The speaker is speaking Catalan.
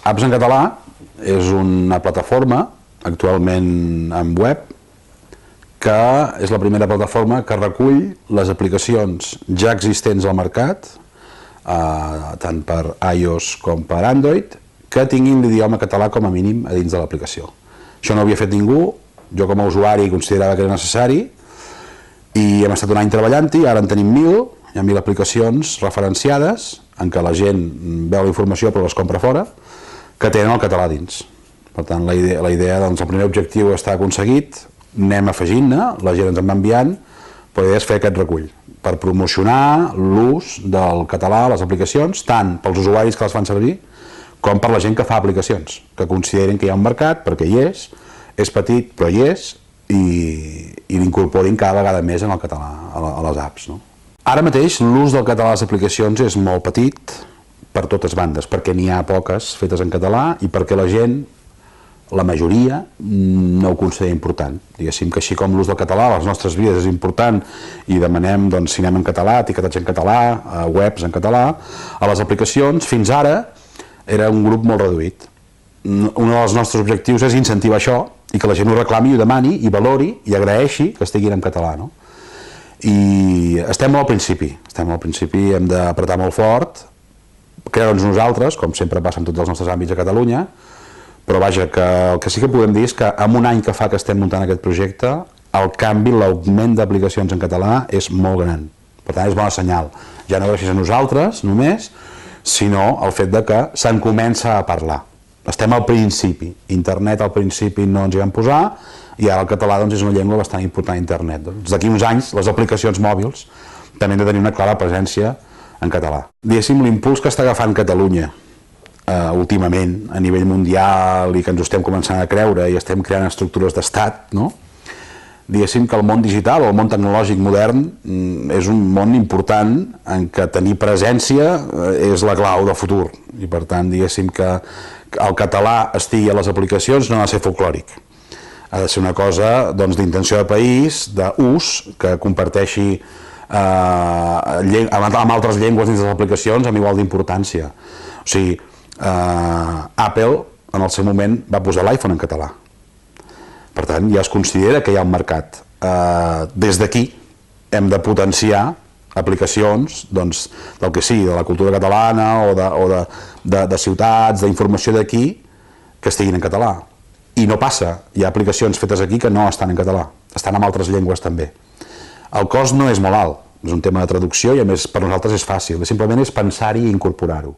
Apps en Català és una plataforma, actualment en web, que és la primera plataforma que recull les aplicacions ja existents al mercat, tant per iOS com per Android, que tinguin l'idioma català com a mínim a dins de l'aplicació. Això no ho havia fet ningú, jo com a usuari considerava que era necessari, i hem estat un any treballant-hi, ara en tenim 1.000, hi ha 1.000 aplicacions referenciades, en què la gent veu la informació però les compra fora, que tenen el català dins. Per tant, la idea, doncs, el primer objectiu està aconseguit, anem afegint-ne, la gent ens en va enviant, però la idea és fer aquest recull, per promocionar l'ús del català a les aplicacions, tant pels usuaris que les fan servir, com per la gent que fa aplicacions, que consideren que hi ha un mercat, perquè hi és petit però hi és, i l'incorporin cada vegada més en el català a les apps. Ara mateix l'ús del català a les aplicacions és molt petit per totes bandes, perquè n'hi ha poques fetes en català i perquè la gent, la majoria, no ho considera important. Diguéssim que així com l'ús del català a les nostres vides és important i demanem cinema en català, etiquetatge en català, webs en català, a les aplicacions fins ara era un grup molt reduït. Un dels nostres objectius és incentivar això i que la gent ho reclami, ho demani, i valori i agraeixi que estiguin en català. I estem molt al principi, hem d'apretar molt fort, creure'ns nosaltres, com sempre passa en tots els nostres àmbits a Catalunya, però vaja, que el que sí que podem dir és que en un any que fa que estem muntant aquest projecte, el canvi, l'augment d'aplicacions en català és molt gran. Per tant, és bona senyal. Ja no gràcies a nosaltres només, sinó el fet de que se'n comença a parlar. Estem al principi. Internet al principi no ens hi vam posar i ara el català és una llengua bastant important a internet. D'aquí uns anys les aplicacions mòbils també han de tenir una clara presència en català. Diguéssim, l'impuls que està agafant Catalunya últimament a nivell mundial i que ens ho estem començant a creure i estem creant estructures d'estat, diguéssim que el món digital o el món tecnològic modern és un món important en què tenir presència és la clau del futur i per tant diguéssim que el català estigui a les aplicacions no ha de ser folclòric, ha de ser una cosa d'intenció de país, d'ús, que comparteixi amb altres llengües dins de les aplicacions amb igual d'importància. O sigui, Apple en el seu moment va posar l'iPhone en català. Per tant, ja es considera que hi ha un mercat. Des d'aquí hem de potenciar aplicacions del que sigui, de la cultura catalana o de ciutats, d'informació d'aquí, que estiguin en català. I no passa, hi ha aplicacions fetes aquí que no estan en català, estan en altres llengües també. El cost no és molt alt, és un tema de traducció i a més per nosaltres és fàcil, simplement és pensar-hi i incorporar-ho.